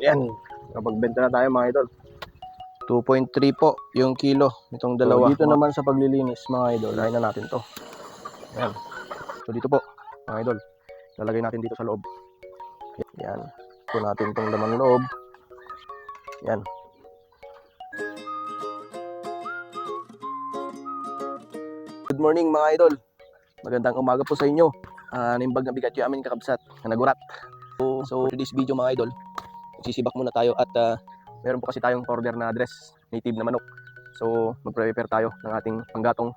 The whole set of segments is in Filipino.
Yan, kapagbenta na tayo mga idol. 2.3 po yung kilo nitong dalawa. So, dito naman sa paglilinis mga idol, lain na natin to. Yan. So dito po mga idol, lalagay natin dito sa loob. Yan. So natin itong laman loob. Yan. Good morning mga idol. Magandang umaga po sa inyo. Nimbag na bigat yung aming kakabsat na nagurat. So for this video mga idol, sisibak muna tayo at meron po kasi tayong order na dress, native na manok. So magprepare tayo ng ating panggatong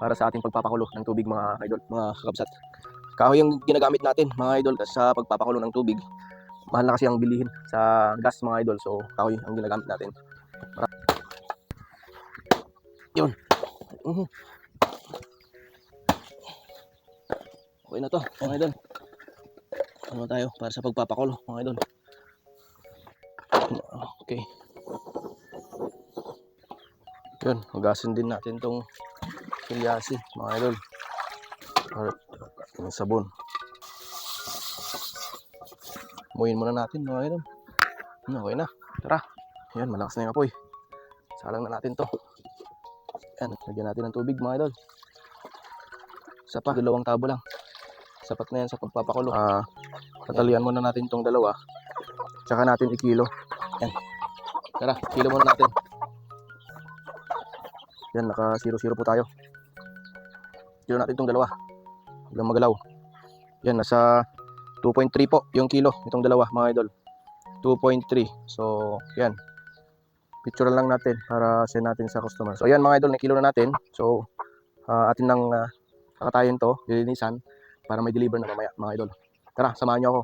para sa ating pagpapakulo ng tubig mga idol, mga kakabsat. Kahoy yung ginagamit natin mga idol sa pagpapakulo ng tubig. Mahal na kasi ang bilihin sa gas mga idol, so kahoy ang ginagamit natin. Yun. Okay na to mga idol. Ano tayo para sa pagpapakulo mga idol. Okay. Yun, hugasin din natin tong kilyasi mga idol. Yung sabon. Muyin muna natin mga idol. Okay na. Tara. Yan, malakas na yung apoy. Salang na natin to. Yan, lagyan natin ng tubig mga idol. Isa pa, 2 tabo lang. Sapat na yan sa pagpapakulo. Tatalian muna natin tong dalawa. Tsaka natin ikilo. Yan. Tara, kilo muna natin. Yan, naka 0-0 po tayo. Kilo natin tong dalawa. Huwag magalaw. Yan, nasa 2.3 po yung kilo itong dalawa mga idol. 2.3. So, yan. Picture lang natin para send natin sa customer. So, yan mga idol, na kilo na natin. So, atin nang kakatayin to, lilinisan para may deliver na mamaya mga idol. Tara, samahan nyo ako.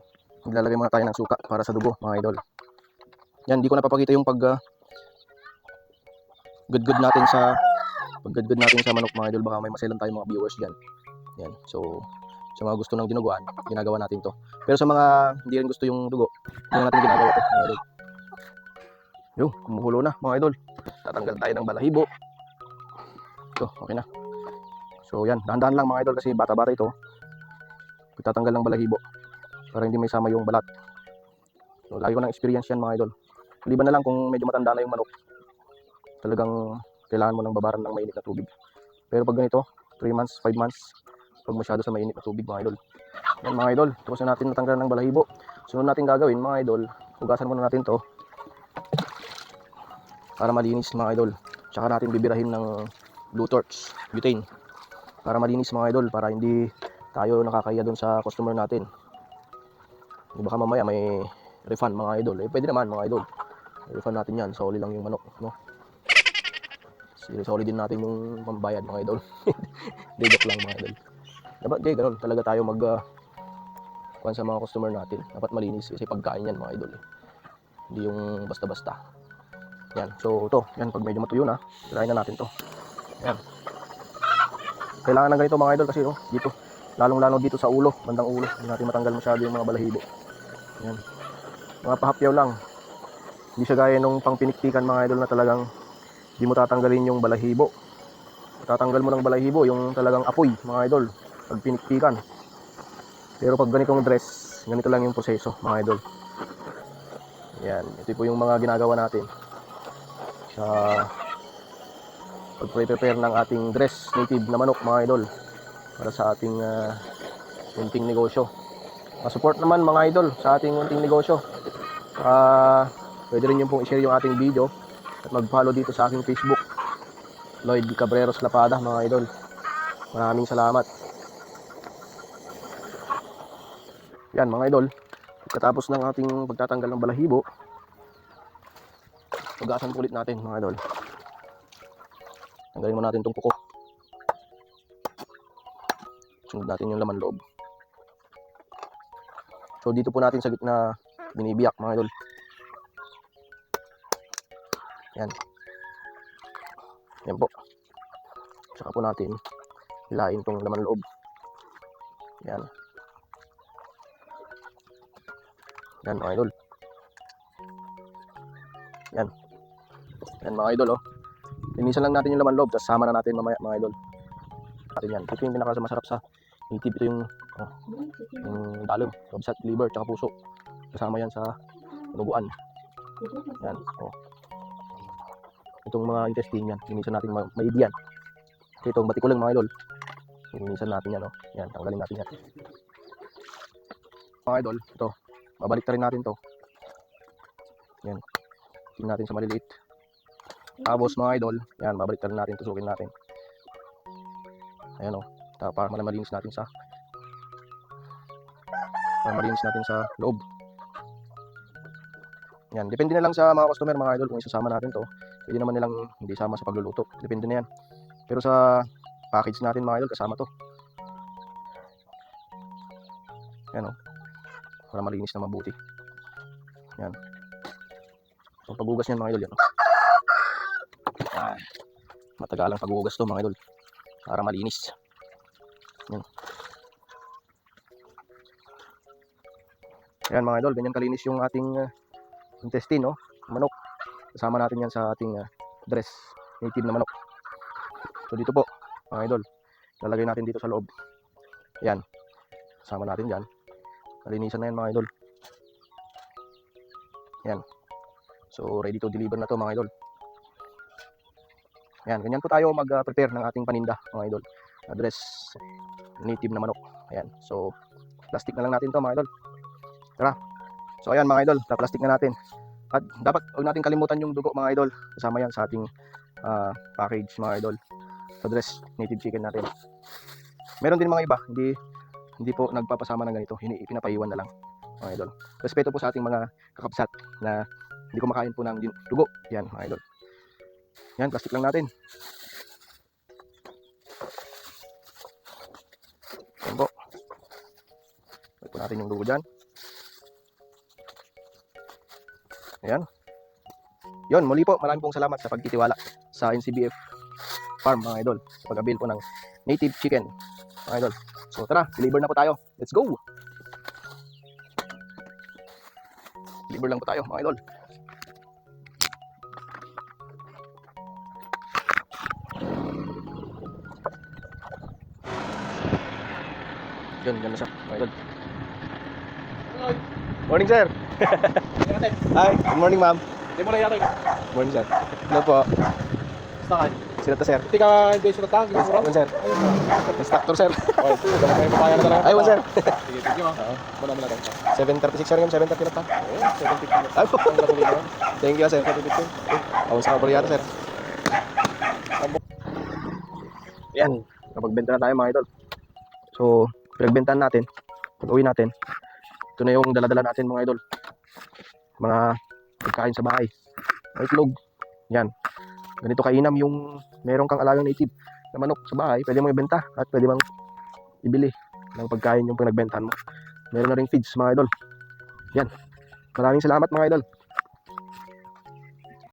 Maglalagay muna tayo ng suka para sa dugo mga idol. Yan, di ko napapakita yung pag good natin sa manok mga idol. Baka may maselan tayong mga viewers dyan. Yan, so sa mga gusto ng dinuguan, ginagawa natin to. Pero sa mga hindi rin gusto yung dugo, hindi natin ginagawa to mga idol. Yung, kumukulo na mga idol. Tatanggal tayo ng balahibo. Ito, okay na. So yan, dahan-dahan lang mga idol kasi bata-bata ito. Tatanggal ng balahibo para hindi may sama yung balat. So lagi ko ng experience yan mga idol. Liban na lang kung medyo matanda na yung manok, talagang kailangan mo ng babaran ng mainit na tubig. Pero pag ganito, 3 months, 5 months, pag masyado sa mainit na tubig mga idol. Yan mga idol, tapos na natin natanggalan ng balahibo. Sunod natin gagawin mga idol, hugasan muna natin to para malinis mga idol. Tsaka natin bibirahin ng blue torch, butane, para malinis mga idol, para hindi tayo nakakaya doon sa customer natin. Baka mamaya may refund mga idol. Pwede naman mga idol, refund natin yan, soli lang yung manok, no? Soli din natin yung pambayad mga idol. Joke lang mga idol. Dapat ganun talaga tayo mag kuhan sa mga customer natin. Dapat malinis kasi pagkain yan mga idol. Hindi yung basta-basta. Yan, so to, yan, pag medyo matuyo na, tirahin na natin to. Yan. Kailangan ng ganito mga idol kasi dito, lalong-lalo dito sa ulo, bandang ulo, hindi natin matanggal masyado yung mga balahibo. Yan. Mga pahapyaw lang. Hindi siya gaya nung pang pinikpikan mga idol na talagang hindi mo tatanggalin yung balahibo. Tatanggal mo ng balahibo yung talagang apoy mga idol pag pinikpikan. Pero pag ganitong dress, ganito lang yung proseso mga idol. Yan, ito po yung mga ginagawa natin sa pag-prepare ng ating dress native na manok mga idol para sa ating munting negosyo. Support naman mga idol sa ating munting negosyo. Pwede rin yung pong i-share yung ating video at mag-follow dito sa aking Facebook, Lloyd Cabreros Lapada mga idol. Maraming salamat. Yan mga idol, pagkatapos ng ating pagtatanggal ng balahibo, hugasan ulit natin mga idol. Tanggalin mo natin itong kuko. Sunod natin yung laman loob. So dito po natin sa gitna binibiyak mga idol. Yan. Yan po. Saka po natin hilain itong laman loob. Yan. Yan mga idol. Yan. Yan mga idol linisan lang natin yung laman loob, tapos sama na natin mamaya mga idol. Yan. Ito yung pinakamasarap sa native. Ito yung dalom, kabsat, liver, tsaka puso. Kasama yan sa tinuguan. Yan. Oh. Itong mga intestine yan, linisan natin maigi yan. Itong batikulang mga idol, linisan natin yan. Oh. Yan, tanggalin natin yan. Mga idol, ito, babalik rin natin to. Yan, tingnan natin sa maliliit. Tapos mga idol, yan, babalik rin natin, tusukin natin. Ayan o, para malinis natin sa loob. Yan, depende na lang sa mga customer mga idol kung isasama natin to. Pwede naman nilang hindi sama sa pagluluto, depende na yan. Pero sa package natin mga idol, kasama to. Yan o, para malinis na mabuti. Yan. So paghugas niyan mga idol, yan o. Matagalang paghugas to mga idol, para malinis. Yan. Ayan mga idol, ganyan kalinis yung ating intestine, no? Manok. Kasama natin yan sa ating dress, native na manok. So dito po mga idol, lalagay natin dito sa loob. Ayan, kasama natin dyan. Kalinisan na yan mga idol. Ayan. So ready to deliver na to mga idol. Ayan, ganyan po tayo mag-prepare ng ating paninda mga idol. Dress, native na manok. Ayan, so plastic na lang natin to mga idol. Tara. So ayan mga idol, plastic na natin. At dapat huwag natin kalimutan yung dugo mga idol. Kasama yan sa ating package mga idol. Sa dress, native chicken natin. Meron din mga iba, hindi po nagpapasama ng ganito. Pinapaiwan na lang mga idol. Respeto po sa ating mga kakapsat na hindi kumakain po ng dugo. Yan mga idol. Yan, plastic lang natin. Yan po. Pagod po natin yung dugo dyan. Ayan. Yun, muli po, maraming pong salamat sa pagtitiwala sa NCBF Farm mga idol. Sa pag-avail po ng native chicken mga idol. So tara, deliver na po tayo. Let's go! Deliver lang po tayo mga idol. Yun, yan na siya mga idol. Morning sir! Hi, good morning ma'am. Hindi mo na yata. Good morning sir. Hello po. Stakan. Sino to sir? Hindi ka hindi sila tang. Ayun sir. Instructor sir. Oh, may papaya na talaga. Ayun sir. Sige, sige mo. Muna mo na lang. 7:36 sir, 7:30 na pa. 750. Ay po. Thank you sir. Awas ka bariyata sir. Yan, napagbenta na tayo mga idol. So, pinagbentahan natin. Pag-uwi natin. Ito na yung dala-dala natin mga idol. Mga pagkain sa bahay. May itlog. Yan. Ganito kainam yung meron kang alagang native na manok sa bahay. Pwede mo ibenta at pwede mong ibili ng pagkain yung pinagbentahan mo. Meron na ring feeds mga idol. Yan. Maraming salamat mga idol.